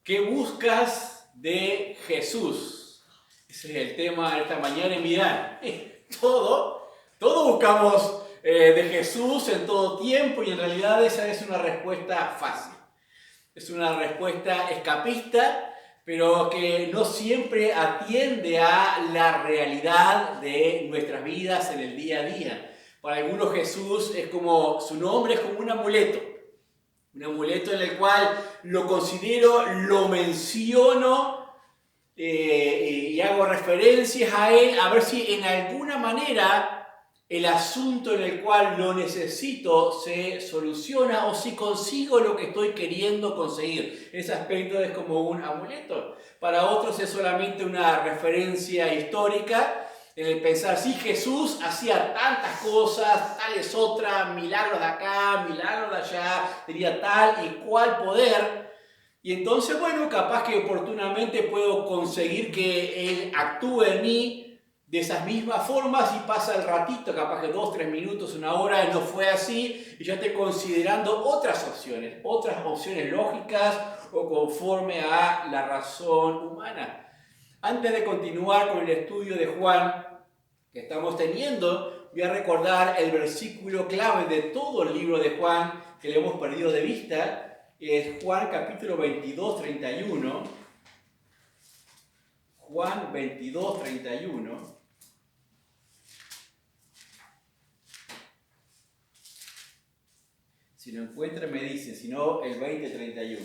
¿Qué buscas de Jesús? Ese es el tema de esta mañana. Y mirad, todo buscamos de Jesús en todo tiempo, y en realidad esa es una respuesta fácil. Es una respuesta escapista, pero que no siempre atiende a la realidad de nuestras vidas en el día a día. Para algunos Jesús es como, su nombre es como un amuleto en el cual lo considero, lo menciono y hago referencias a él, a ver si en alguna manera el asunto en el cual lo necesito se soluciona, o si consigo lo que estoy queriendo conseguir. Ese aspecto es como un amuleto. Para otros es solamente una referencia histórica, en el pensar, sí, Jesús hacía tantas cosas, tales otras, milagros de acá, milagros de allá, tenía tal y cual poder. Y entonces, bueno, capaz que oportunamente puedo conseguir que Él actúe en mí de esas mismas formas, y pasa el ratito, capaz que 2, 3 minutos, una hora, no fue así, y ya estoy considerando otras opciones lógicas o conforme a la razón humana. Antes de continuar con el estudio de Juan que estamos teniendo, voy a recordar el versículo clave de todo el libro de Juan que le hemos perdido de vista. Es Juan capítulo 22, 31. Juan 22, 31. Si lo encuentra me dice, si no, el 20, 31.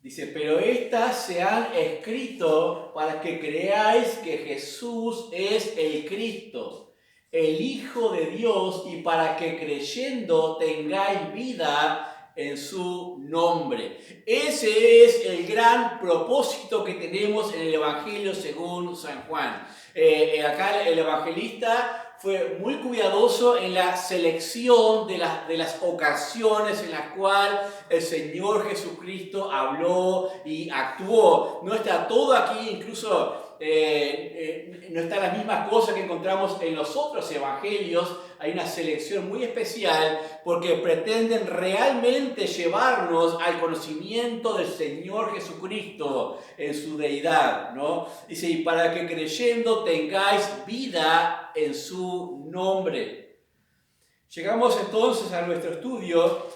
Dice, pero estas se han escrito para que creáis que Jesús es el Cristo, el Hijo de Dios, y para que creyendo tengáis vida en su nombre. Ese es el gran propósito que tenemos en el Evangelio según San Juan. Acá el evangelista fue muy cuidadoso en la selección de las ocasiones en las cuales el Señor Jesucristo habló y actuó. No está todo aquí, incluso no están las mismas cosas que encontramos en los otros evangelios. Hay una selección muy especial porque pretenden realmente llevarnos al conocimiento del Señor Jesucristo en su deidad, ¿no? Dice, y para que creyendo tengáis vida en su nombre. Llegamos entonces a nuestro estudio,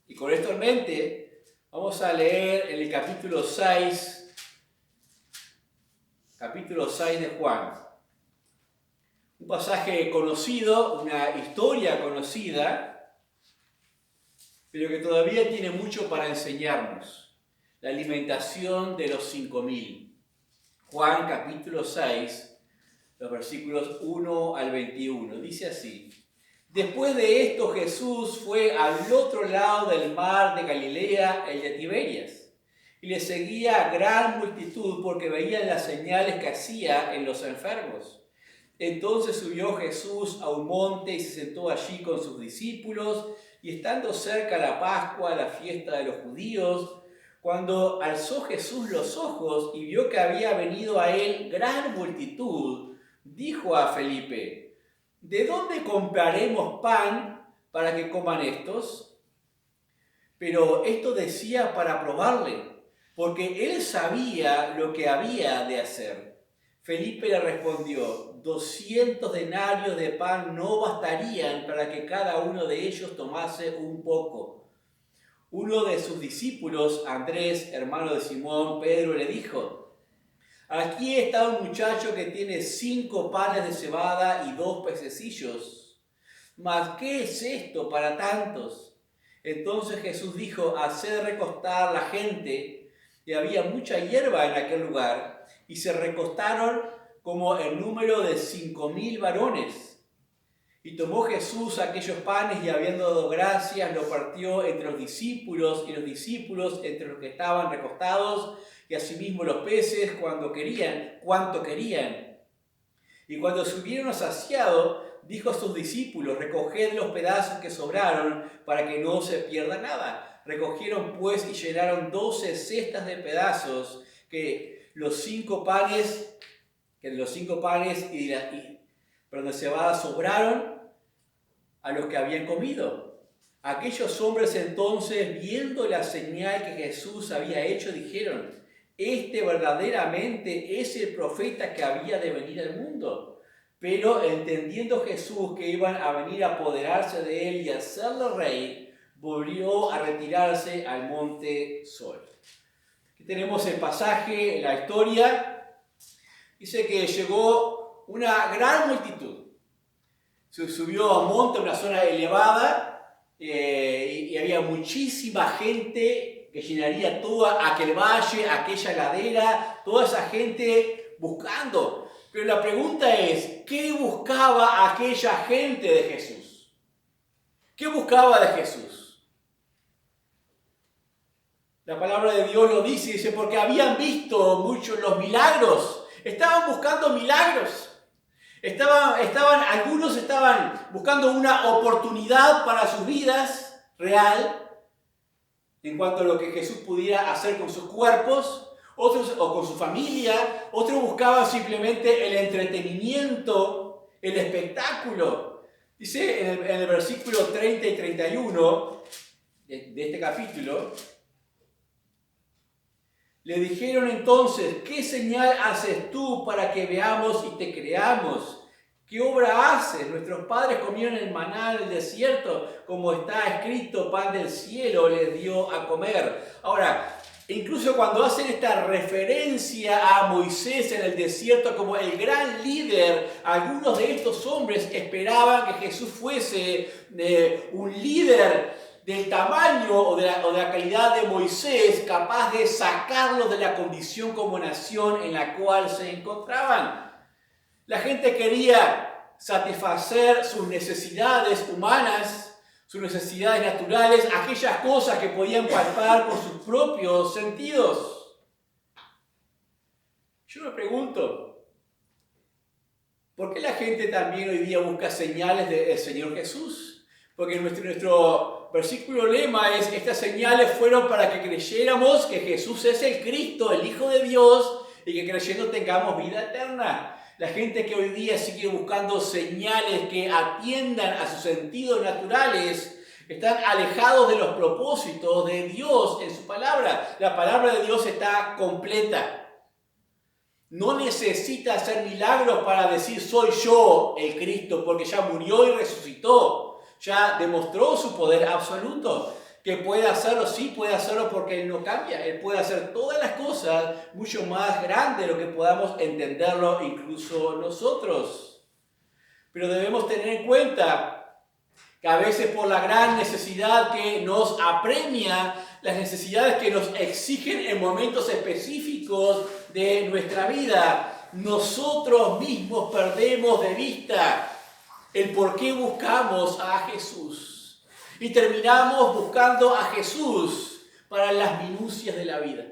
y con esto en mente vamos a leer en el capítulo 6 de Juan. Un pasaje conocido, una historia conocida, pero que todavía tiene mucho para enseñarnos. La alimentación de los 5.000. Juan capítulo 6, los versículos 1 al 21. Dice así: Después de esto Jesús fue al otro lado del mar de Galilea, el de Tiberias, y le seguía gran multitud porque veían las señales que hacía en los enfermos. Entonces subió Jesús a un monte y se sentó allí con sus discípulos, y estando cerca la Pascua, la fiesta de los judíos, cuando alzó Jesús los ojos y vio que había venido a él gran multitud, dijo a Felipe: ¿De dónde compraremos pan para que coman estos? Pero esto decía para probarle, porque él sabía lo que había de hacer. Felipe le respondió: 200 denarios de pan no bastarían para que cada uno de ellos tomase un poco. Uno de sus discípulos, Andrés, hermano de Simón Pedro, le dijo: Aquí está un muchacho que tiene 5 panes de cebada y 2 pececillos. ¿Mas qué es esto para tantos? Entonces Jesús dijo: haced recostar la gente. Y había mucha hierba en aquel lugar, y se recostaron como el número de 5.000 varones. Y tomó Jesús aquellos panes, y habiendo dado gracias, lo partió entre los discípulos, y los discípulos entre los que estaban recostados, y asimismo los peces cuanto querían. Y cuando se hubieron saciado, dijo a sus discípulos: recoged los pedazos que sobraron, para que no se pierda nada. Recogieron pues y llenaron 12 cestas de pedazos, que de los 5 panes y de cebada sobraron. a los que habían comido. Aquellos hombres entonces, viendo la señal que Jesús había hecho, dijeron: este verdaderamente es el profeta que había de venir al mundo. Pero entendiendo Jesús que iban a venir a apoderarse de él y hacerlo rey, volvió a retirarse al monte Sol. Aquí tenemos el pasaje, la historia. Dice que llegó una gran multitud. Se subió a un monte, una zona elevada, y había muchísima gente que llenaría todo aquel valle, aquella ladera, toda esa gente buscando. Pero la pregunta es, ¿qué buscaba aquella gente de Jesús? ¿Qué buscaba de Jesús? La palabra de Dios lo dice, porque habían visto muchos los milagros. Estaban buscando milagros. Algunos estaban buscando una oportunidad para sus vidas real en cuanto a lo que Jesús pudiera hacer con sus cuerpos, otros o con su familia, otros buscaban simplemente el entretenimiento, el espectáculo. Dice en el versículo 30 y 31 de este capítulo: le dijeron entonces: ¿qué señal haces tú para que veamos y te creamos? ¿Qué obra haces? Nuestros padres comieron el maná en el desierto, como está escrito: pan del cielo les dio a comer. Ahora, incluso cuando hacen esta referencia a Moisés en el desierto como el gran líder, algunos de estos hombres esperaban que Jesús fuese un líder del tamaño o de la calidad de Moisés, capaz de sacarlos de la condición como nación en la cual se encontraban. La gente quería satisfacer sus necesidades humanas, sus necesidades naturales, aquellas cosas que podían palpar con sus propios sentidos. Yo me pregunto, ¿por qué la gente también hoy día busca señales del Señor Jesús? Porque nuestro versículo lema es: estas señales fueron para que creyéramos que Jesús es el Cristo, el Hijo de Dios, y que creyendo tengamos vida eterna. La gente que hoy día sigue buscando señales que atiendan a sus sentidos naturales están alejados de los propósitos de Dios en su palabra. La palabra de Dios está completa. No necesita hacer milagros para decir: soy yo el Cristo, porque ya murió y resucitó. Ya demostró su poder absoluto. Que puede hacerlo, sí puede hacerlo, porque Él no cambia. Él puede hacer todas las cosas mucho más grandes de lo que podamos entenderlo incluso nosotros. Pero debemos tener en cuenta que a veces, por la gran necesidad que nos apremia, las necesidades que nos exigen en momentos específicos de nuestra vida, nosotros mismos perdemos de vista el por qué buscamos a Jesús. Y terminamos buscando a Jesús para las minucias de la vida.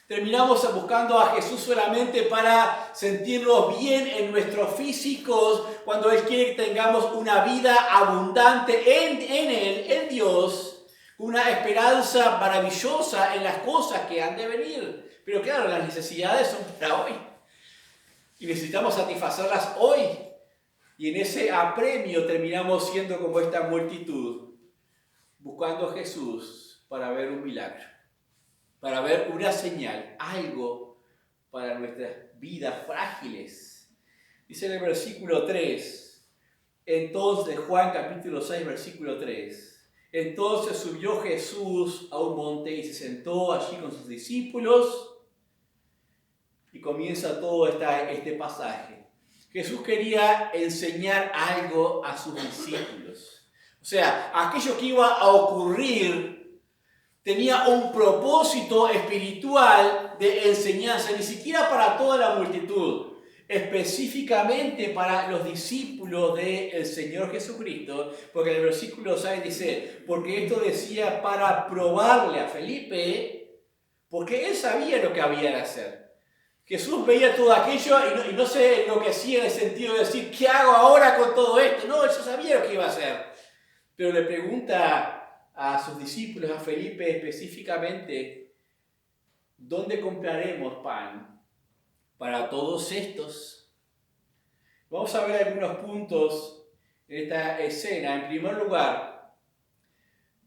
Terminamos buscando a Jesús solamente para sentirnos bien en nuestros físicos, cuando Él quiere que tengamos una vida abundante en Él, en Dios, una esperanza maravillosa en las cosas que han de venir. Pero claro, las necesidades son para hoy. Y necesitamos satisfacerlas hoy. Y en ese apremio terminamos siendo como esta multitud, buscando a Jesús para ver un milagro, para ver una señal, algo para nuestras vidas frágiles. Dice en el versículo 3, entonces, Juan capítulo 6, versículo 3, entonces subió Jesús a un monte y se sentó allí con sus discípulos, y comienza todo este pasaje. Jesús quería enseñar algo a sus discípulos. O sea, aquello que iba a ocurrir tenía un propósito espiritual de enseñanza, ni siquiera para toda la multitud, específicamente para los discípulos del Señor Jesucristo, porque en el versículo 6 dice: porque esto decía para probarle a Felipe, porque él sabía lo que había de hacer. Jesús veía todo aquello y no se enloquecía en el sentido de decir: ¿qué hago ahora con todo esto? No, él sabía lo que iba a hacer. Pero le pregunta a sus discípulos, a Felipe específicamente: ¿dónde compraremos pan para todos estos? Vamos a ver algunos puntos en esta escena, en primer lugar,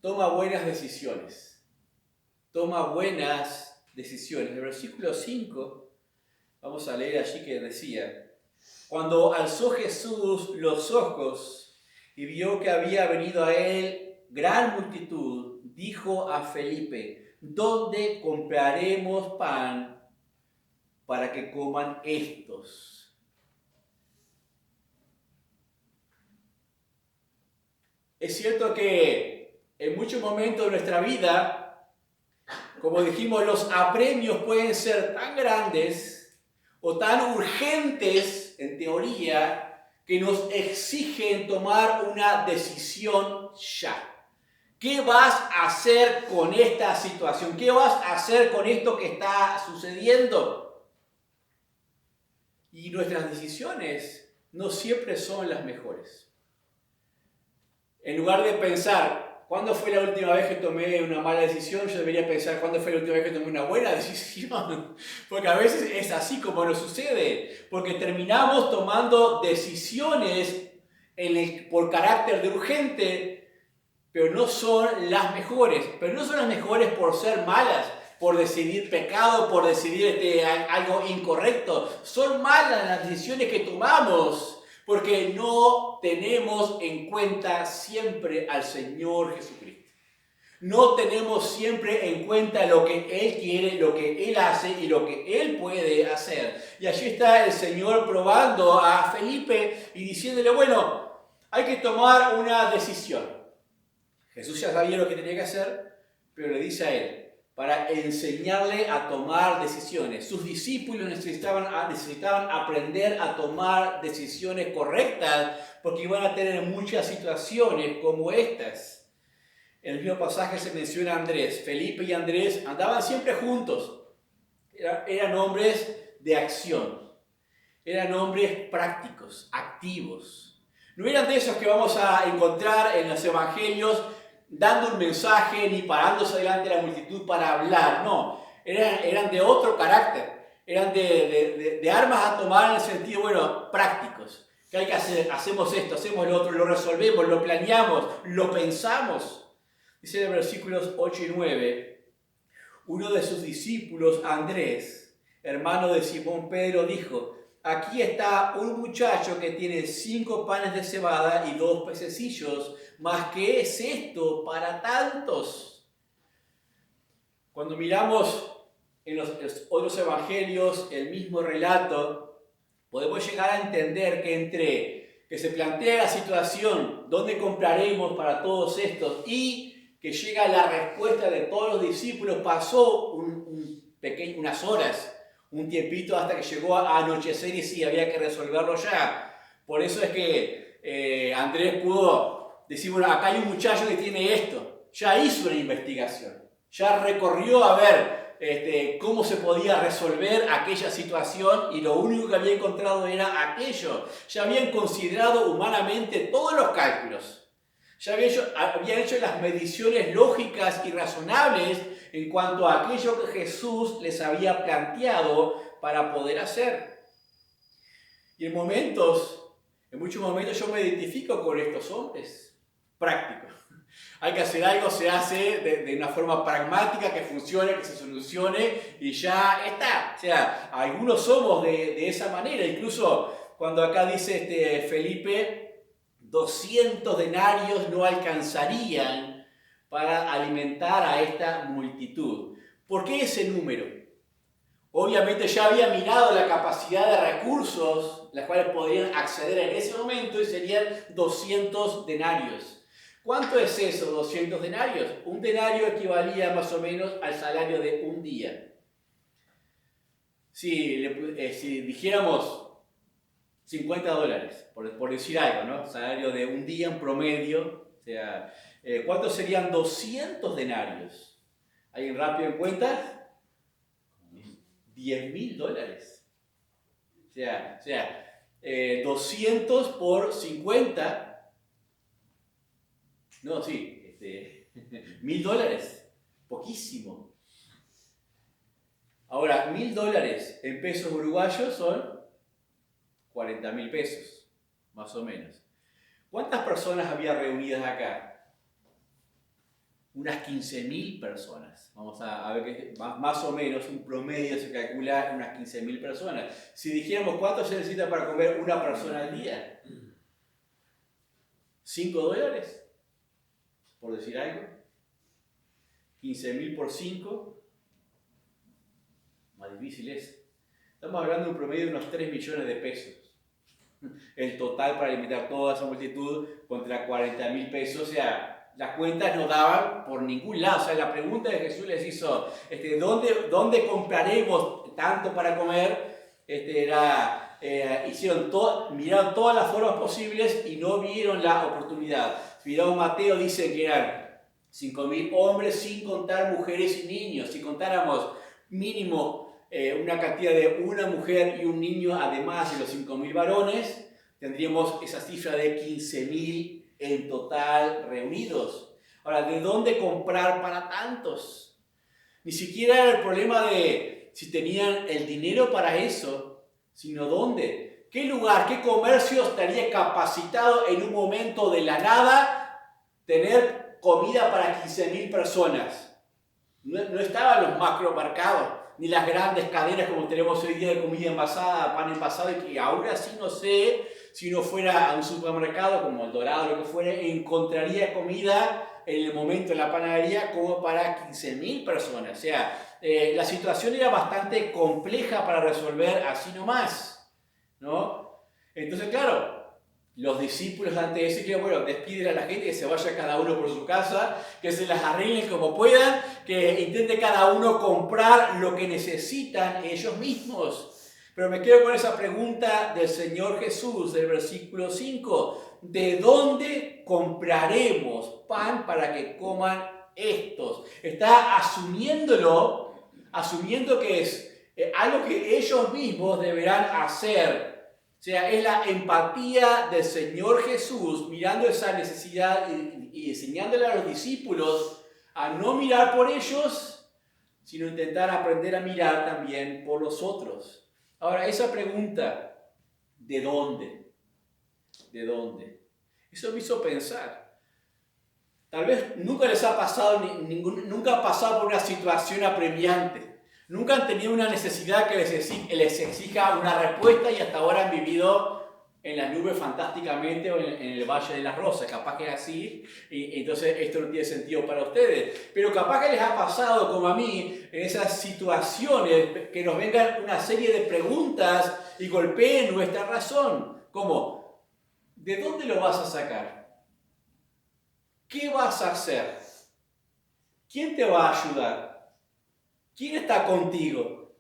toma buenas decisiones. Toma buenas decisiones. En el versículo 5, vamos a leer allí que decía: cuando alzó Jesús los ojos y vio que había venido a él gran multitud, dijo a Felipe: ¿dónde compraremos pan para que coman estos? Es cierto que en muchos momentos de nuestra vida, como dijimos, los apremios pueden ser tan grandes o tan urgentes, en teoría, que nos exigen tomar una decisión ya. ¿Qué vas a hacer con esta situación? ¿Qué vas a hacer con esto que está sucediendo? Y nuestras decisiones no siempre son las mejores. En lugar de pensar, ¿cuándo fue la última vez que tomé una mala decisión? Yo debería pensar, ¿cuándo fue la última vez que tomé una buena decisión? Porque a veces es así como nos sucede. Porque terminamos tomando decisiones por carácter de urgente, pero no son las mejores. Pero no son las mejores por ser malas, por decidir pecado, por decidir algo incorrecto. Son malas las decisiones que tomamos, porque no tenemos en cuenta siempre al Señor Jesucristo. No tenemos siempre en cuenta lo que Él quiere, lo que Él hace y lo que Él puede hacer. Y allí está el Señor probando a Felipe y diciéndole, bueno, hay que tomar una decisión. Jesús ya sabía lo que tenía que hacer, pero le dice a él, para enseñarle a tomar decisiones. Sus discípulos necesitaban aprender a tomar decisiones correctas porque iban a tener muchas situaciones como estas. En el mismo pasaje se menciona a Andrés. Felipe y Andrés andaban siempre juntos. Eran hombres de acción. Eran hombres prácticos, activos. No eran de esos que vamos a encontrar en los evangelios dando un mensaje ni parándose delante de la multitud para hablar, no, eran de otro carácter, eran de armas a tomar en el sentido, bueno, prácticos. ¿Qué hay que hacer? Hacemos esto, hacemos lo otro, lo resolvemos, lo planeamos, lo pensamos. Dice en los versículos 8 y 9, uno de sus discípulos, Andrés, hermano de Simón Pedro, dijo, aquí está un muchacho que tiene 5 panes de cebada y 2 pececillos, ¿mas qué es esto para tantos? Cuando miramos en los otros evangelios el mismo relato, podemos llegar a entender que entre que se plantea la situación, ¿dónde compraremos para todos estos? Y que llega la respuesta de todos los discípulos, pasó unas horas, un tiempito hasta que llegó a anochecer y sí, había que resolverlo ya. Por eso es que Andrés pudo decir, bueno, acá hay un muchacho que tiene esto. Ya hizo una investigación, ya recorrió a ver cómo se podía resolver aquella situación y lo único que había encontrado era aquello. Ya habían considerado humanamente todos los cálculos. Ya habían hecho las mediciones lógicas y razonables en cuanto a aquello que Jesús les había planteado para poder hacer. Y en muchos momentos yo me identifico con estos hombres prácticos. Hay que hacer algo, se hace de una forma pragmática, que funcione, que se solucione y ya está. O sea, algunos somos de esa manera. Incluso cuando acá dice Felipe, 200 denarios no alcanzarían para alimentar a esta multitud. ¿Por qué ese número? Obviamente ya había mirado la capacidad de recursos las cuales podrían acceder en ese momento y serían 200 denarios. ¿Cuánto es eso, 200 denarios? Un denario equivalía más o menos al salario de un día. Si dijéramos $50, por decir algo, ¿no? Salario de un día en promedio, o sea, ¿cuántos serían 200 denarios? ¿Alguien rápido en cuenta? $10.000. O sea, 200 por 50. No, sí, $1.000. Poquísimo. Ahora, $1.000 en pesos uruguayos son 40.000 pesos, más o menos. ¿Cuántas personas había reunidas acá? Unas 15.000 personas. Vamos a ver que más o menos un promedio se calcula unas 15.000 personas. Si dijéramos cuánto se necesita para comer una persona al día, $5, por decir algo. 15.000 por 5, más difícil es. Estamos hablando de un promedio de unos 3 millones de pesos. El total para alimentar toda esa multitud contra 40.000 pesos. O sea, las cuentas no daban por ningún lado. O sea, la pregunta de Jesús les hizo, ¿dónde compraremos tanto para comer? Miraron todas las formas posibles y no vieron la oportunidad. Miraron Mateo, dice que eran 5.000 hombres sin contar mujeres y niños. Si contáramos mínimo una cantidad de una mujer y un niño, además de los 5.000 varones, tendríamos esa cifra de 15.000 en total reunidos. Ahora, ¿de dónde comprar para tantos? Ni siquiera era el problema de si tenían el dinero para eso, sino dónde. ¿Qué lugar, qué comercio estaría capacitado en un momento de la nada tener comida para 15.000 personas? No estaban los macromercados, ni las grandes cadenas como tenemos hoy día de comida envasada, pan envasado, y que ahora sí no sé si uno fuera a un supermercado como El Dorado o lo que fuera, encontraría comida en el momento de la panadería como para 15.000 personas. O sea, la situación era bastante compleja para resolver así nomás, ¿no? Entonces, claro, los discípulos ante eso dijeron, bueno, despiden a la gente, que se vaya cada uno por su casa, que se las arreglen como puedan, que intente cada uno comprar lo que necesitan ellos mismos. Pero me quedo con esa pregunta del Señor Jesús, del versículo 5. ¿De dónde compraremos pan para que coman estos? Está asumiendo que es algo que ellos mismos deberán hacer. O sea, es la empatía del Señor Jesús mirando esa necesidad y enseñándole a los discípulos a no mirar por ellos, sino intentar aprender a mirar también por los otros. Ahora, esa pregunta, ¿de dónde? ¿De dónde? Eso me hizo pensar. Tal vez nunca les ha pasado, nunca han pasado por una situación apremiante. Nunca han tenido una necesidad que les exija una respuesta y hasta ahora han vivido en las nubes fantásticamente o en el Valle de las Rosas. Capaz que es así, y entonces esto no tiene sentido para ustedes. Pero capaz que les ha pasado, como a mí, en esas situaciones, que nos vengan una serie de preguntas y golpeen nuestra razón. Como, ¿de dónde lo vas a sacar? ¿Qué vas a hacer? ¿Quién te va a ayudar? ¿Quién está contigo?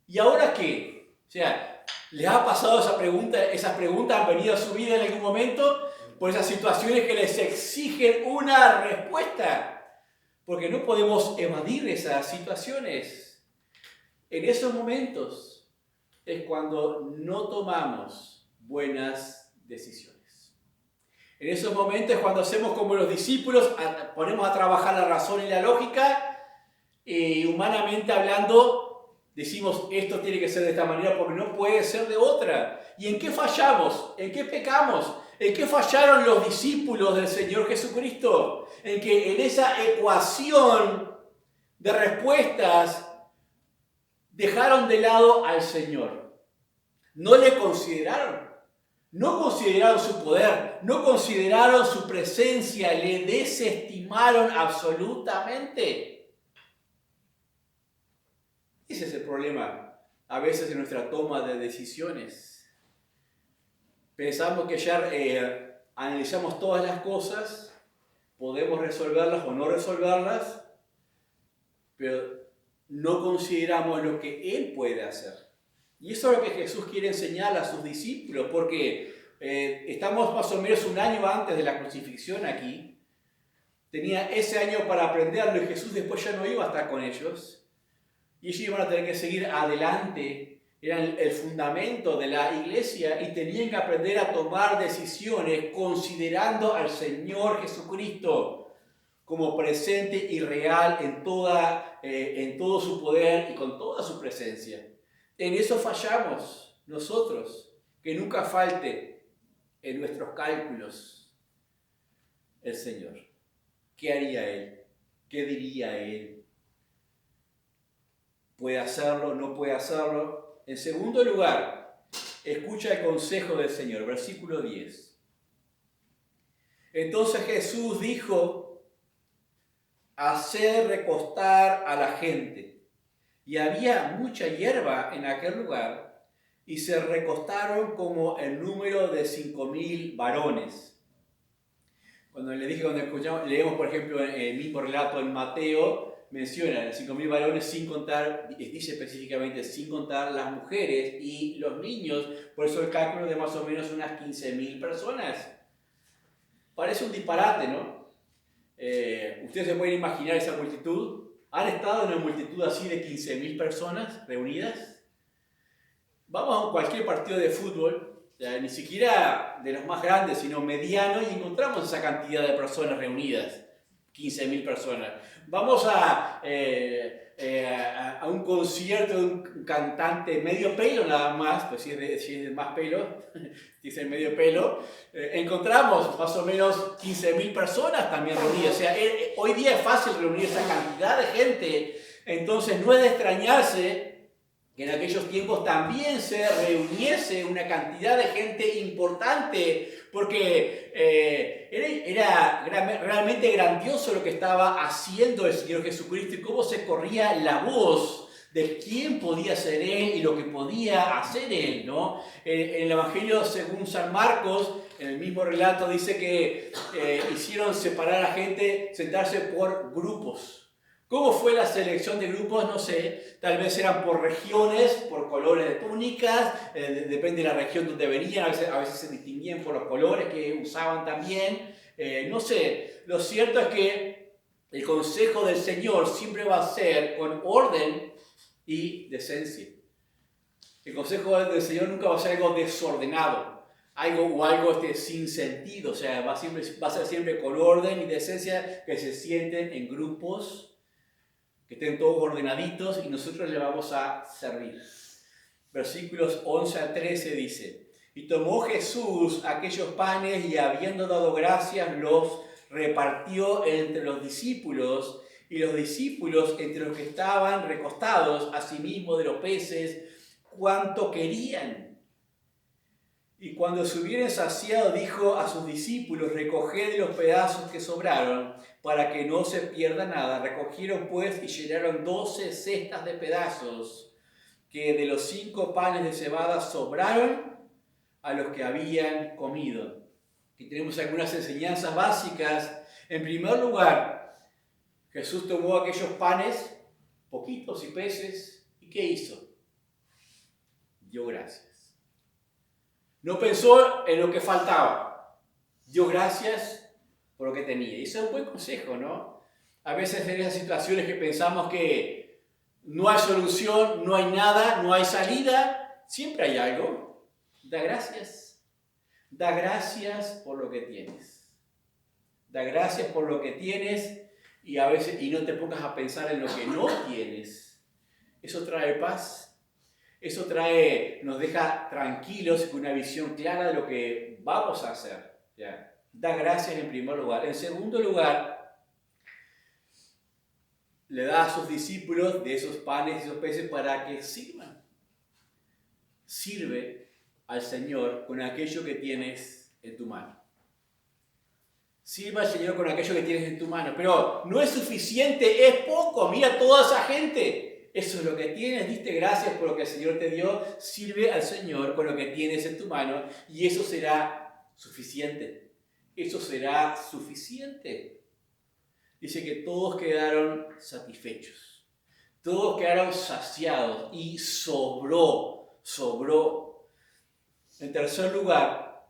¿Y ahora qué? O sea, ¿les ha pasado esa pregunta? ¿Esas preguntas han venido a su vida en algún momento? Por esas situaciones que les exigen una respuesta. Porque no podemos evadir esas situaciones. En esos momentos es cuando no tomamos buenas decisiones. En esos momentos es cuando hacemos como los discípulos, ponemos a trabajar la razón y la lógica, y humanamente hablando, decimos esto tiene que ser de esta manera porque no puede ser de otra. ¿Y en qué fallamos? ¿En qué pecamos? ¿En qué fallaron los discípulos del Señor Jesucristo? En que en esa ecuación de respuestas dejaron de lado al Señor. No le consideraron. No consideraron su poder, no consideraron su presencia, le desestimaron absolutamente. Ese es el problema a veces en nuestra toma de decisiones. Pensamos que ya analizamos todas las cosas, podemos resolverlas o no resolverlas, pero no consideramos lo que Él puede hacer. Y eso es lo que Jesús quiere enseñar a sus discípulos, porque estamos más o menos un año antes de la crucifixión aquí. Tenía ese año para aprenderlo y Jesús después ya no iba a estar con ellos. Y ellos iban a tener que seguir adelante, eran el fundamento de la iglesia y tenían que aprender a tomar decisiones considerando al Señor Jesucristo como presente y real en todo su poder y con toda su presencia. En eso fallamos nosotros, que nunca falte en nuestros cálculos el Señor. ¿Qué haría Él? ¿Qué diría Él? ¿Puede hacerlo? ¿No puede hacerlo? En segundo lugar, escucha el consejo del Señor, versículo 10. Entonces Jesús dijo: haced recostar a la gente. Y había mucha hierba en aquel lugar, y se recostaron como el número de 5.000 varones. Cuando leemos, por ejemplo, el mismo relato en Mateo, menciona 5.000 varones sin contar, dice específicamente, sin contar las mujeres y los niños, por eso el cálculo de más o menos unas 15.000 personas. Parece un disparate, ¿no? Ustedes se pueden imaginar esa multitud. ¿Han estado en una multitud así de 15.000 personas reunidas? Vamos a cualquier partido de fútbol, ni siquiera de los más grandes, sino medianos, y encontramos esa cantidad de personas reunidas, 15.000 personas. Vamos a un concierto de un cantante medio pelo nada más, pues si es de más pelo, dice medio pelo, encontramos más o menos 15.000 personas también reunidas. O sea, hoy día es fácil reunir esa cantidad de gente, entonces no es de extrañarse que en aquellos tiempos también se reuniese una cantidad de gente importante, porque era realmente grandioso lo que estaba haciendo el Señor Jesucristo y cómo se corría la voz de quién podía ser Él y lo que podía hacer Él, ¿no? En el Evangelio según San Marcos, en el mismo relato dice que hicieron separar a la gente, sentarse por grupos. ¿Cómo fue la selección de grupos? No sé, tal vez eran por regiones, por colores de túnicas, depende de la región donde venían, a veces se distinguían por los colores que usaban también, no sé. Lo cierto es que el consejo del Señor siempre va a ser con orden y decencia. El consejo del Señor nunca va a ser algo desordenado, algo sin sentido, o sea, va a ser siempre con orden y decencia, que se sienten en grupos, que estén todos ordenaditos y nosotros le vamos a servir. Versículos 11 a 13 dice: y tomó Jesús aquellos panes y habiendo dado gracias los repartió entre los discípulos, y los discípulos entre los que estaban recostados, asimismo de los peces, cuanto querían. Y cuando se hubieran saciado, dijo a sus discípulos: recoged los pedazos que sobraron, para que no se pierda nada. Recogieron pues y llenaron 12 cestas de pedazos, que de los 5 panes de cebada sobraron a los que habían comido. Aquí tenemos algunas enseñanzas básicas. En primer lugar, Jesús tomó aquellos panes, poquitos y peces, ¿y qué hizo? Dio gracias. No pensó en lo que faltaba. Dio gracias por lo que tenía. Y eso es un buen consejo, ¿no? A veces en esas situaciones que pensamos que no hay solución, no hay nada, no hay salida, siempre hay algo. Da gracias. Da gracias por lo que tienes. Da gracias por lo que tienes y a veces no te pongas a pensar en lo que no tienes. Eso trae paz. Eso nos deja tranquilos con una visión clara de lo que vamos a hacer. ¿Ya? Da gracias en primer lugar. En segundo lugar, le da a sus discípulos de esos panes y esos peces para que sirvan. Sirve al Señor con aquello que tienes en tu mano. Sirva al Señor con aquello que tienes en tu mano. Pero no es suficiente, es poco. Mira toda esa gente. Eso es lo que tienes, diste gracias por lo que el Señor te dio, sirve al Señor con lo que tienes en tu mano y eso será suficiente. Eso será suficiente. Dice que todos quedaron satisfechos, todos quedaron saciados y sobró. En tercer lugar,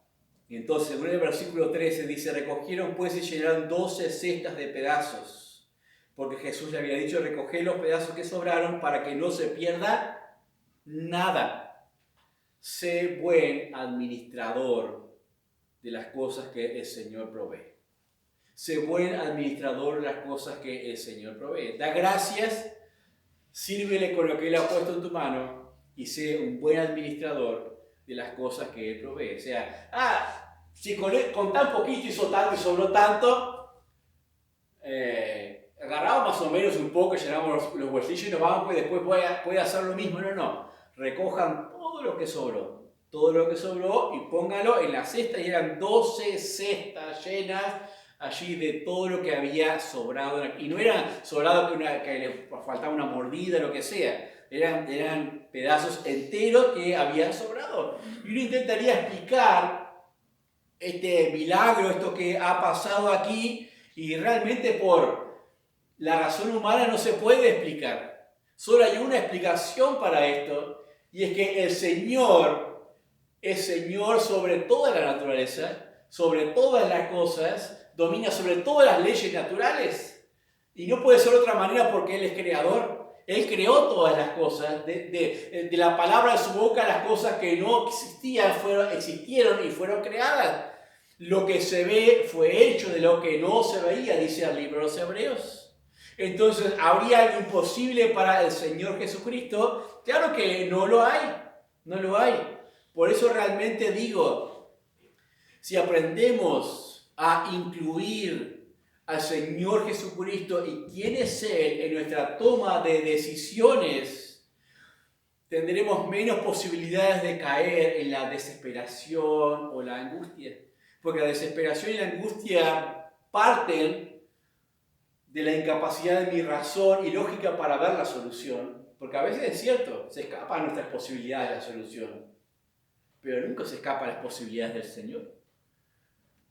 y entonces en el versículo 13 dice: recogieron pues y llenaron 12 cestas de pedazos. Porque Jesús le había dicho: recoged los pedazos que sobraron para que no se pierda nada. Sé buen administrador de las cosas que el Señor provee. Sé buen administrador de las cosas que el Señor provee. Da gracias, sírvele con lo que Él ha puesto en tu mano y sé un buen administrador de las cosas que Él provee. O sea, Si con tan poquito hizo tanto y sobró tanto, agarramos más o menos un poco, llenamos los bolsillos y nos vamos, pues después puede hacer lo mismo. No. Recojan todo lo que sobró. Todo lo que sobró y póngalo en la cesta, y eran 12 cestas llenas allí de todo lo que había sobrado. Y no era sobrado que le faltaba una mordida o lo que sea. Eran pedazos enteros que habían sobrado. Y uno intentaría explicar este milagro, esto que ha pasado aquí, y realmente por la razón humana no se puede explicar. Solo hay una explicación para esto, y es que el Señor es Señor sobre toda la naturaleza, sobre todas las cosas, domina sobre todas las leyes naturales. Y no puede ser de otra manera porque Él es creador. Él creó todas las cosas. De la palabra de su boca, las cosas que no existían existieron y fueron creadas. Lo que se ve fue hecho de lo que no se veía, dice el libro de los Hebreos. Entonces, ¿habría algo imposible para el Señor Jesucristo? Claro que no lo hay. No lo hay. Por eso realmente digo, si aprendemos a incluir al Señor Jesucristo y quién es Él en nuestra toma de decisiones, tendremos menos posibilidades de caer en la desesperación o la angustia. Porque la desesperación y la angustia parten de la incapacidad de mi razón y lógica para ver la solución. Porque a veces es cierto, se escapa a nuestras posibilidades de la solución. Pero nunca se escapa a las posibilidades del Señor.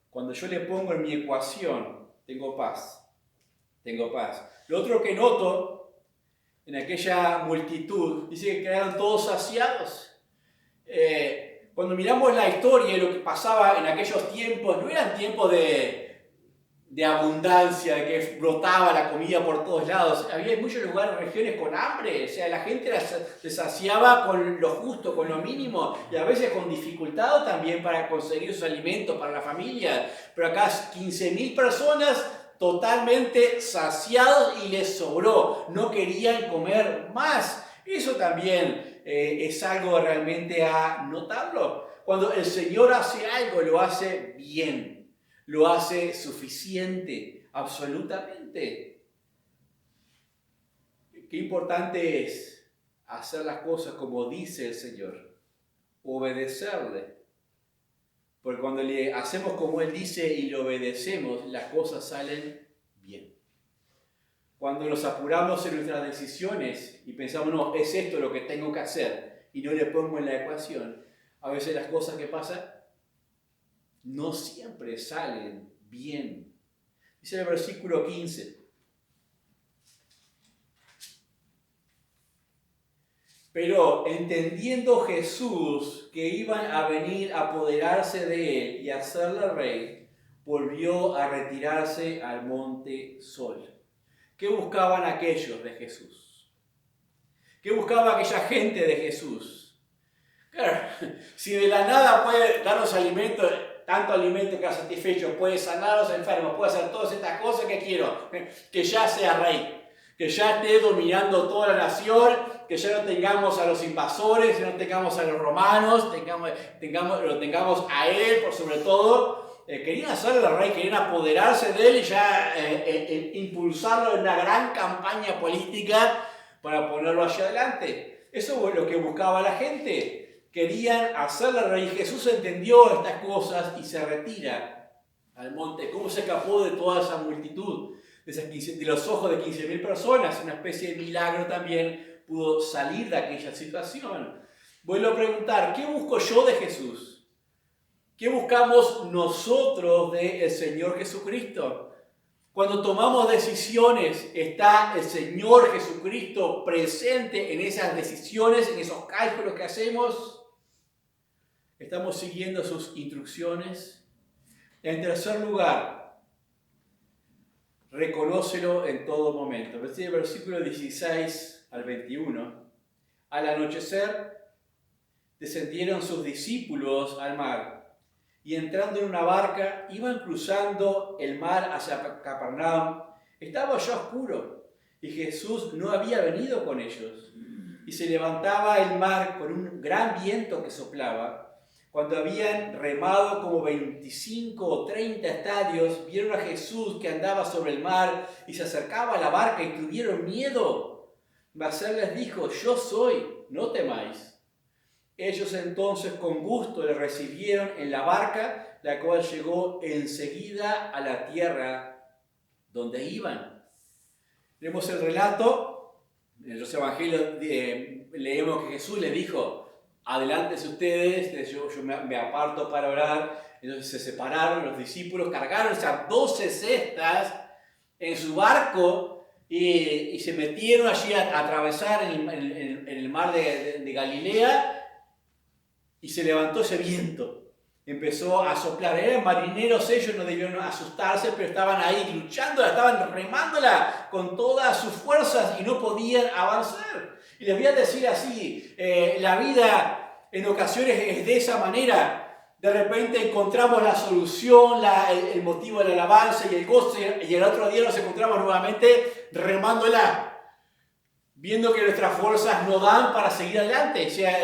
Cuando yo le pongo en mi ecuación, tengo paz. Tengo paz. Lo otro que noto en aquella multitud, dice que quedaron todos saciados. Cuando miramos la historia y lo que pasaba en aquellos tiempos, no eran tiempos de abundancia, de que brotaba la comida por todos lados. Había muchos lugares, regiones con hambre, o sea, la gente se saciaba con lo justo, con lo mínimo, y a veces con dificultad también para conseguir sus alimentos para la familia. Pero acá 15.000 personas totalmente saciados y les sobró, no querían comer más. Eso también es algo realmente a notarlo. Cuando el Señor hace algo, lo hace bien. Lo hace suficiente, absolutamente. Qué importante es hacer las cosas como dice el Señor, obedecerle. Porque cuando le hacemos como Él dice y le obedecemos, las cosas salen bien. Cuando nos apuramos en nuestras decisiones y pensamos, no, es esto lo que tengo que hacer, y no le pongo en la ecuación, a veces las cosas que pasan no siempre salen bien. Dice el versículo 15. Pero entendiendo Jesús que iban a venir a apoderarse de él y hacerle rey, volvió a retirarse al monte Sol. ¿Qué buscaban aquellos de Jesús? ¿Qué buscaba aquella gente de Jesús? Claro, si de la nada puede darnos alimento, tanto alimento que ha satisfecho, puede sanar a los enfermos, puede hacer todas estas cosas que quiero, que ya sea rey, que ya esté dominando toda la nación, que ya no tengamos a los invasores, que no tengamos a los romanos, lo tengamos a él por sobre todo. Querían hacerle rey, querían apoderarse de él y ya impulsarlo en una gran campaña política para ponerlo hacia adelante. Eso es lo que buscaba la gente. Querían hacerle rey. Jesús entendió estas cosas y se retira al monte. ¿Cómo se escapó de toda esa multitud? De los ojos de 15.000 personas. Una especie de milagro también pudo salir de aquella situación. Vuelvo a preguntar, ¿qué busco yo de Jesús? ¿Qué buscamos nosotros del Señor Jesucristo? Cuando tomamos decisiones, ¿está el Señor Jesucristo presente en esas decisiones, en esos cálculos que hacemos? ¿Estamos siguiendo sus instrucciones? En tercer lugar, reconócelo en todo momento. Versículo 16 al 21. Al anochecer, descendieron sus discípulos al mar y entrando en una barca, iban cruzando el mar hacia Capernaum. Estaba ya oscuro y Jesús no había venido con ellos. Y se levantaba el mar con un gran viento que soplaba, cuando habían remado como 25 o 30 estadios, vieron a Jesús que andaba sobre el mar y se acercaba a la barca y tuvieron miedo. Mas él les dijo: yo soy, no temáis. Ellos entonces con gusto le recibieron en la barca, la cual llegó enseguida a la tierra donde iban. Leemos el relato, en los evangelios leemos que Jesús le dijo: adelántense ustedes, yo me aparto para orar. Entonces se separaron los discípulos, cargaron esas 12 cestas en su barco y se metieron allí a atravesar en el mar de Galilea, y se levantó ese viento. Empezó a soplar. Eran marineros ellos, no debieron asustarse, pero estaban ahí luchándola, estaban remándola con todas sus fuerzas y no podían avanzar. Y les voy a decir así, la vida en ocasiones es de esa manera. De repente encontramos la solución, el motivo de la alabanza y el gozo, y el otro día nos encontramos nuevamente remándola, viendo que nuestras fuerzas no dan para seguir adelante. O sea,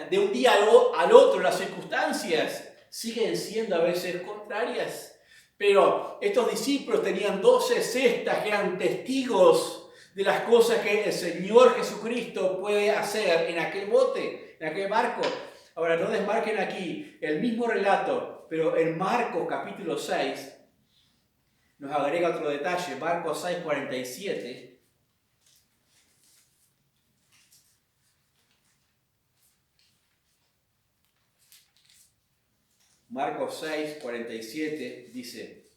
de un día al otro las circunstancias siguen siendo a veces contrarias. Pero estos discípulos tenían 12 cestas que eran testigos de las cosas que el Señor Jesucristo puede hacer en aquel bote, en aquel barco. Ahora, no desmarquen aquí el mismo relato, pero en Marcos capítulo 6 nos agrega otro detalle. Marcos 6:47. Marcos 6:47 dice: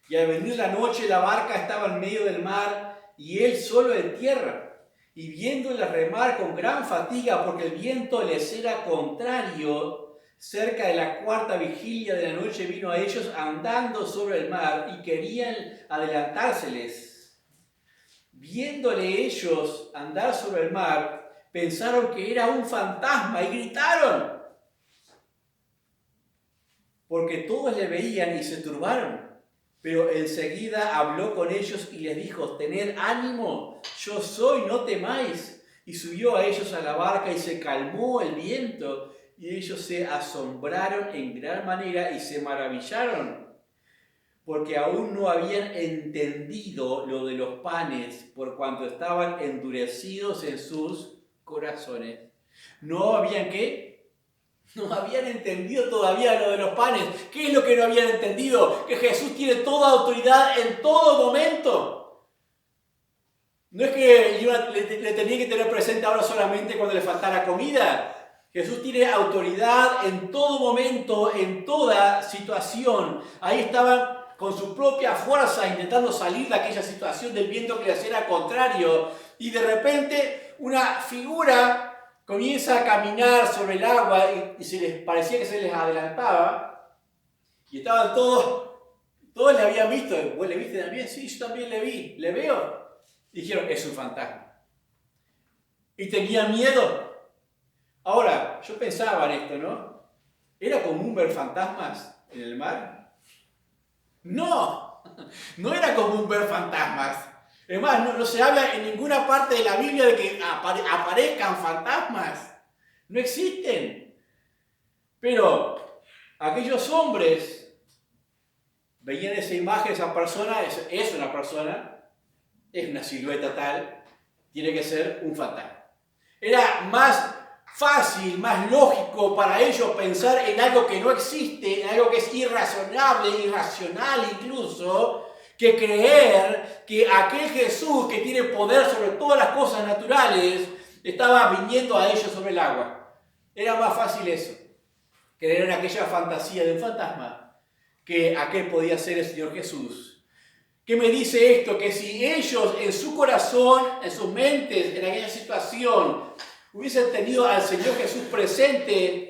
y al venir la noche la barca estaba en medio del mar y él solo en tierra. Y viéndola remar con gran fatiga porque el viento les era contrario, cerca de la 4ª vigilia de la noche vino a ellos andando sobre el mar y querían adelantárseles. Viéndole ellos andar sobre el mar, pensaron que era un fantasma y gritaron, porque todos le veían y se turbaron. Pero enseguida habló con ellos y les dijo: tened ánimo, yo soy, no temáis. Y subió a ellos a la barca y se calmó el viento. Y ellos se asombraron en gran manera y se maravillaron, porque aún no habían entendido lo de los panes, por cuanto estaban endurecidos en sus corazones. ¿No habían qué? No habían entendido todavía lo de los panes. ¿Qué es lo que no habían entendido? Que Jesús tiene toda autoridad en todo momento. No es que le tenía que tener presente ahora solamente cuando le faltara comida. Jesús tiene autoridad en todo momento, en toda situación. Ahí estaban con su propia fuerza intentando salir de aquella situación del viento que les era contrario. Y de repente una figura comienza a caminar sobre el agua y se les parecía que se les adelantaba. Y estaban todos le habían visto. ¿Vos le viste también? Sí, yo también le vi, le veo. Y dijeron: es un fantasma. Y tenían miedo. Ahora, yo pensaba en esto, ¿no? ¿Era común ver fantasmas en el mar? No, no era común ver fantasmas. Es más, no se habla en ninguna parte de la Biblia de que aparezcan fantasmas. No existen. Pero aquellos hombres veían esa imagen, esa persona, es una persona, es una silueta tal, tiene que ser un fantasma. Era más fácil, más lógico para ellos pensar en algo que no existe, en algo que es irrazonable, irracional incluso, que creer que aquel Jesús que tiene poder sobre todas las cosas naturales estaba viniendo a ellos sobre el agua. Era más fácil eso, creer en aquella fantasía de un fantasma, que aquel podía ser el Señor Jesús. ¿Qué me dice esto? Que si ellos en su corazón, en sus mentes, en aquella situación, hubiesen tenido al Señor Jesús presente,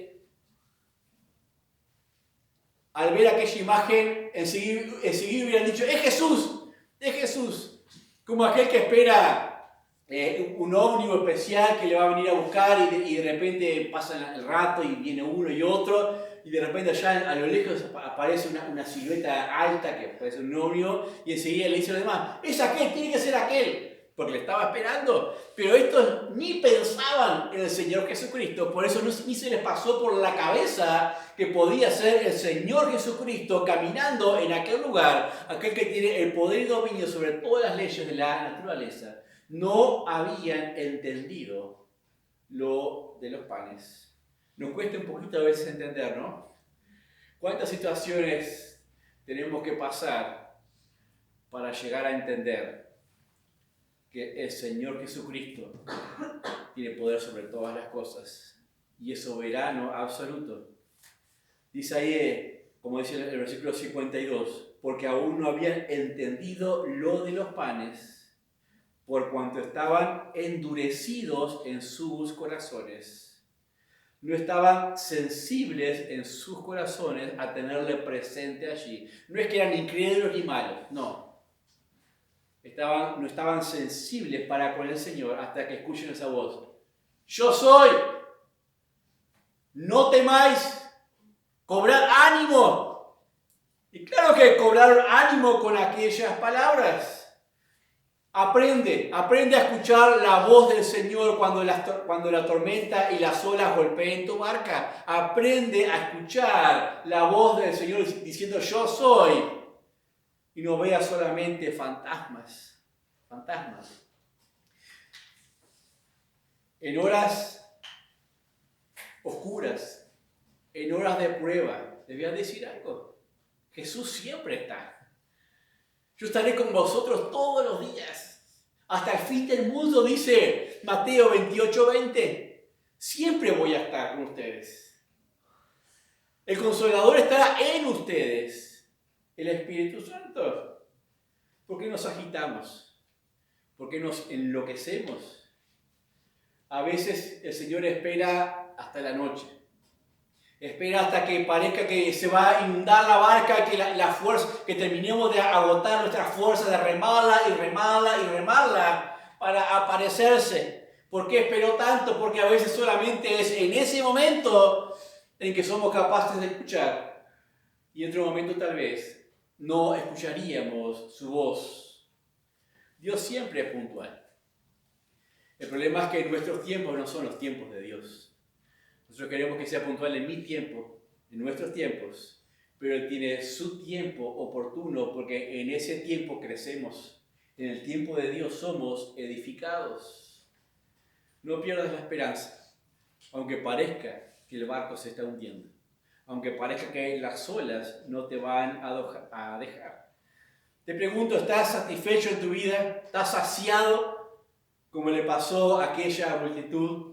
al ver aquella imagen, enseguida hubieran dicho: es Jesús, es Jesús. Como aquel que espera un ómnibus especial que le va a venir a buscar y de repente pasa el rato y viene uno y otro, y de repente allá a lo lejos aparece una silueta alta que parece un ómnibus, y enseguida le dice a los demás: es aquel, tiene que ser aquel. porque le estaba esperando. Pero estos ni pensaban en el Señor Jesucristo, por eso ni se les pasó por la cabeza que podía ser el Señor Jesucristo caminando en aquel lugar, aquel que tiene el poder y dominio sobre todas las leyes de la naturaleza. No habían entendido lo de los panes. Nos cuesta un poquito a veces entender, ¿no? ¿Cuántas situaciones tenemos que pasar para llegar a entender que el Señor Jesucristo tiene poder sobre todas las cosas y es soberano absoluto? Dice ahí, como dice el versículo 52, porque aún no habían entendido lo de los panes, por cuanto estaban endurecidos en sus corazones. No estaban sensibles en sus corazones a tenerle presente allí. No es que eran incrédulos ni malos, no. No estaban sensibles para con el Señor hasta que escuchen esa voz. Yo soy, no temáis, cobrad ánimo. Y claro que cobraron ánimo con aquellas palabras. Aprende a escuchar la voz del Señor cuando la tormenta y las olas golpeen tu barca. Aprende a escuchar la voz del Señor diciendo yo soy. Y no veas solamente fantasmas. En horas oscuras, en horas de prueba, te voy a decir algo. Jesús siempre está. Yo estaré con vosotros todos los días, hasta el fin del mundo, dice Mateo 28:20. Siempre voy a estar con ustedes. El Consolador estará en ustedes, el Espíritu Santo. ¿Por qué nos agitamos? ¿Por qué nos enloquecemos? A veces el Señor espera hasta la noche. Espera hasta que parezca que se va a inundar la barca, que terminemos de agotar nuestras fuerzas, de remarla para aparecerse. ¿Por qué esperó tanto? Porque a veces solamente es en ese momento en que somos capaces de escuchar. Y en otro momento tal vez no escucharíamos su voz. Dios siempre es puntual. El problema es que nuestros tiempos no son los tiempos de Dios. Nosotros queremos que sea puntual en mi tiempo, en nuestros tiempos, pero Él tiene su tiempo oportuno porque en ese tiempo crecemos. En el tiempo de Dios somos edificados. No pierdas la esperanza, aunque parezca que el barco se está hundiendo, aunque parezca que las olas no te van a dejar. Te pregunto, ¿estás satisfecho en tu vida? ¿Estás saciado como le pasó a aquella multitud?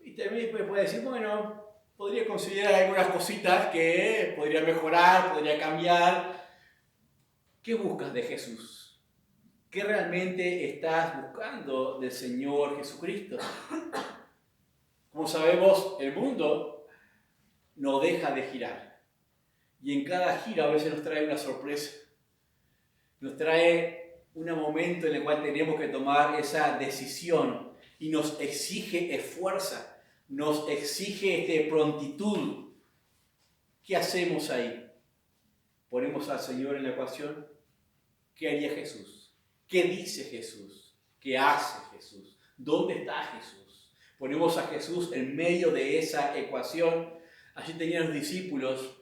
Y también puede decir, bueno, podría considerar algunas cositas que podría mejorar, podría cambiar. ¿Qué buscas de Jesús? ¿Qué realmente estás buscando del Señor Jesucristo? Como sabemos, el mundo no deja de girar. Y en cada gira a veces nos trae una sorpresa. Nos trae un momento en el cual tenemos que tomar esa decisión y nos exige esfuerzo. Nos exige prontitud. ¿Qué hacemos ahí? ¿Ponemos al Señor en la ecuación? ¿Qué haría Jesús? ¿Qué dice Jesús? ¿Qué hace Jesús? ¿Dónde está Jesús? Ponemos a Jesús en medio de esa ecuación. Allí tenían los discípulos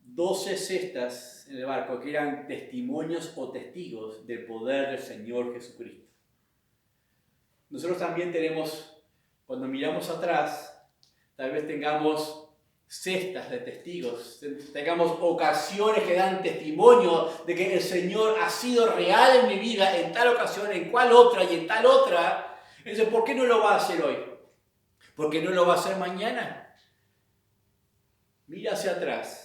12 cestas en el barco que eran testimonios o testigos del poder del Señor Jesucristo. Nosotros también tenemos, cuando miramos atrás, tal vez tengamos cestas de testigos, tengamos ocasiones que dan testimonio de que el Señor ha sido real en mi vida en tal ocasión, en cual otra y en tal otra. Entonces, ¿por qué no lo va a hacer hoy? ¿Por qué no lo va a hacer mañana? Mira hacia atrás.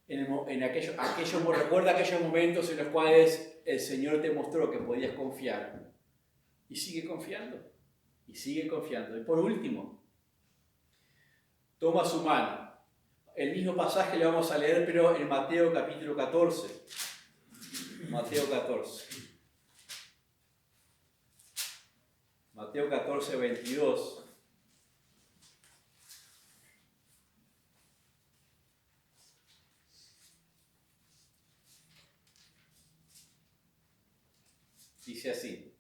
Recuerda aquellos momentos en los cuales el Señor te mostró que podías confiar. Y sigue confiando. Y sigue confiando. Y por último, toma su mano. El mismo pasaje lo vamos a leer, pero en Mateo capítulo 14. Mateo 14. Mateo 14, 22. Dice así: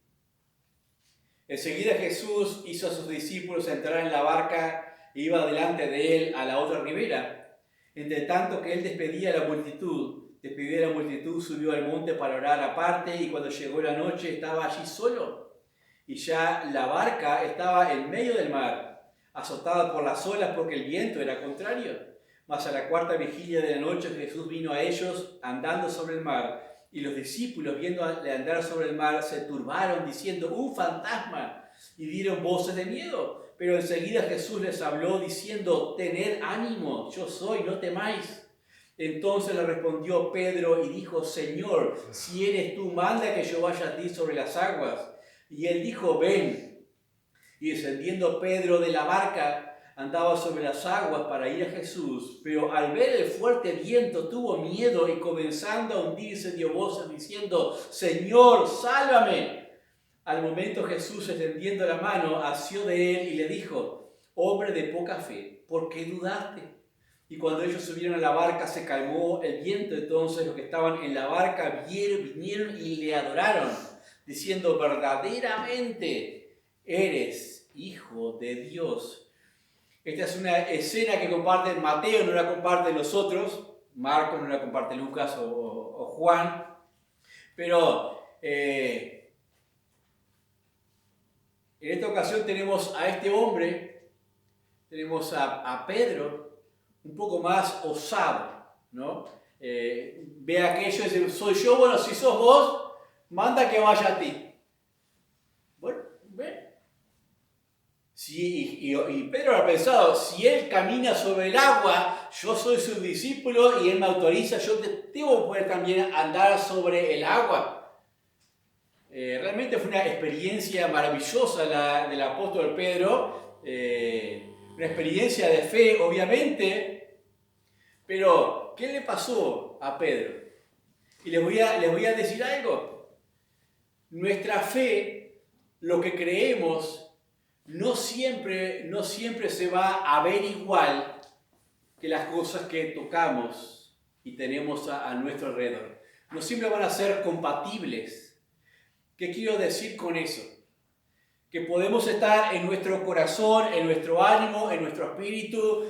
enseguida Jesús hizo a sus discípulos entrar en la barca e iba delante de él a la otra ribera. Entre tanto que él despedía a la multitud, subió al monte para orar aparte, y cuando llegó la noche estaba allí solo. Y ya la barca estaba en medio del mar, azotada por las olas porque el viento era contrario. Mas a la cuarta vigilia de la noche Jesús vino a ellos andando sobre el mar. Y los discípulos, viéndole andar sobre el mar, se turbaron diciendo: ¡un fantasma! Y dieron voces de miedo. Pero enseguida Jesús les habló diciendo: tened ánimo, yo soy, no temáis. Entonces le respondió Pedro y dijo: Señor, si eres tú, manda que yo vaya a ti sobre las aguas. Y él dijo: ven. Y descendiendo Pedro de la barca, andaba sobre las aguas para ir a Jesús, pero al ver el fuerte viento tuvo miedo y comenzando a hundirse dio voces diciendo: Señor, sálvame. Al momento Jesús, extendiendo la mano, asió de él y le dijo: hombre de poca fe, ¿por qué dudaste? Y cuando ellos subieron a la barca se calmó el viento. Entonces los que estaban en la barca vinieron y le adoraron, diciendo: verdaderamente eres Hijo de Dios. Esta es una escena que comparten Mateo, no la comparten los otros. Marcos no la comparte Lucas o Juan. Pero en esta ocasión tenemos a este hombre, tenemos a Pedro, un poco más osado, ¿no? Ve aquello y dice: soy yo, bueno, si sos vos, manda que vaya a ti. Bueno, ve. Sí, y Pedro ha pensado: si él camina sobre el agua, yo soy su discípulo y él me autoriza, yo debo poder también andar sobre el agua. Realmente fue una experiencia maravillosa la del apóstol Pedro, una experiencia de fe, obviamente, pero ¿qué le pasó a Pedro? Y les voy a decir algo. Nuestra fe, lo que creemos, no siempre se va a ver igual que las cosas que tocamos y tenemos a nuestro alrededor. No siempre van a ser compatibles. ¿Qué quiero decir con eso? Que podemos estar en nuestro corazón, en nuestro ánimo, en nuestro espíritu,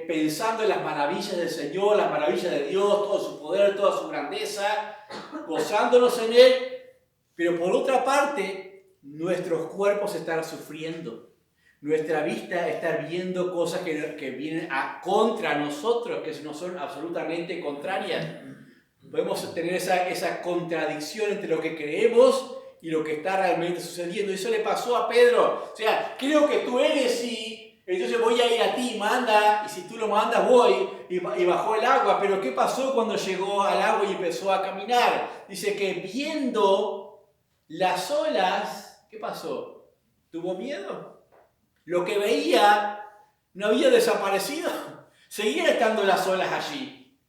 pensando en las maravillas del Señor, las maravillas de Dios, todo su poder, toda su grandeza, gozándonos en Él, pero por otra parte, nuestros cuerpos están sufriendo. Nuestra vista está viendo cosas que vienen contra nosotros, que nos son absolutamente contrarias. Podemos tener esa contradicción entre lo que creemos y lo que está realmente sucediendo. Eso le pasó a Pedro. O sea, creo que tú eres y entonces voy a ir a ti, manda, y si tú lo mandas voy, y bajó el agua. Pero ¿qué pasó cuando llegó al agua y empezó a caminar? Dice que viendo las olas, ¿qué pasó? ¿Tuvo miedo? Lo que veía no había desaparecido. Seguían estando las olas allí.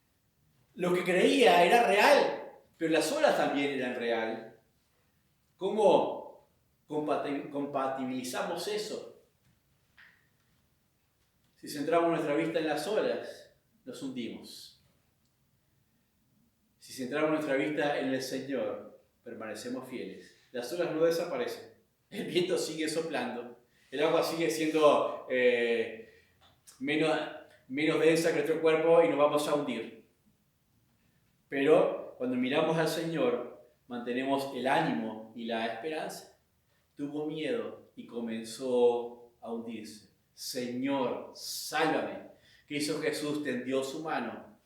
Lo que creía era real, pero las olas también eran real. ¿Cómo compatibilizamos eso? Si centramos nuestra vista en las olas, nos hundimos. Si centramos nuestra vista en el Señor, permanecemos fieles. Las olas no desaparecen. El viento sigue soplando. El agua sigue siendo menos densa que nuestro cuerpo y nos vamos a hundir. Pero cuando miramos al Señor, mantenemos el ánimo y la esperanza. Tuvo miedo y comenzó a hundirse. Señor, sálvame. ¿Qué hizo Jesús? Tendió su mano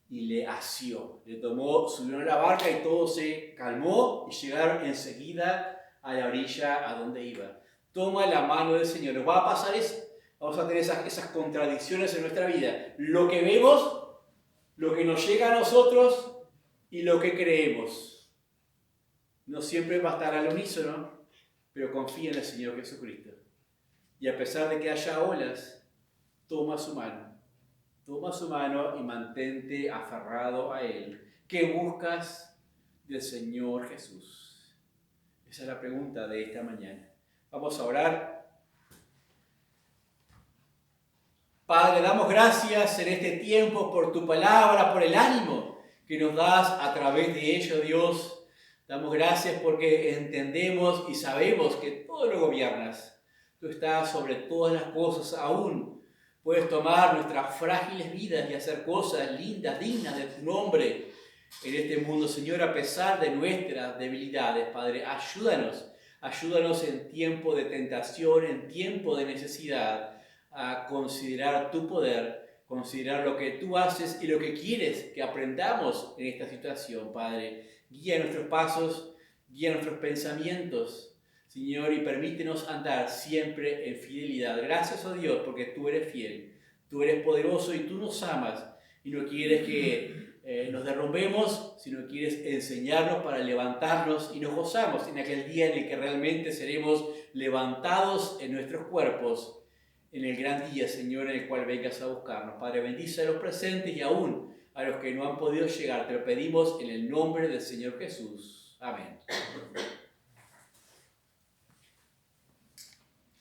y le asió. Le tomó, subieron a la barca y todo se calmó y llegaron enseguida a la orilla a donde iba. Toma la mano del Señor. Nos va a pasar eso. Vamos a tener esas contradicciones en nuestra vida. Lo que vemos, lo que nos llega a nosotros y lo que creemos. No siempre va a estar al unísono, pero confía en el Señor Jesucristo. Y a pesar de que haya olas, toma su mano y mantente aferrado a Él. ¿Qué buscas del Señor Jesús? Esa es la pregunta de esta mañana. Vamos a orar. Padre, damos gracias en este tiempo por tu palabra, por el ánimo que nos das a través de ello, Dios. Damos gracias porque entendemos y sabemos que todo lo gobiernas. Tú estás sobre todas las cosas aún. Puedes tomar nuestras frágiles vidas y hacer cosas lindas, dignas de tu nombre en este mundo, Señor, a pesar de nuestras debilidades. Padre, ayúdanos en tiempo de tentación, en tiempo de necesidad, a considerar tu poder, considerar lo que tú haces y lo que quieres que aprendamos en esta situación, Padre. Guía nuestros pasos, guía nuestros pensamientos, Señor, y permítenos andar siempre en fidelidad. Gracias, oh Dios, porque tú eres fiel, tú eres poderoso y tú nos amas y no quieres que nos derrumbemos, sino quieres enseñarnos para levantarnos y nos gozamos en aquel día en el que realmente seremos levantados en nuestros cuerpos, en el gran día, Señor, en el cual vengas a buscarnos. Padre, bendice a los presentes y aún a los que no han podido llegar. Te lo pedimos en el nombre del Señor Jesús. Amén.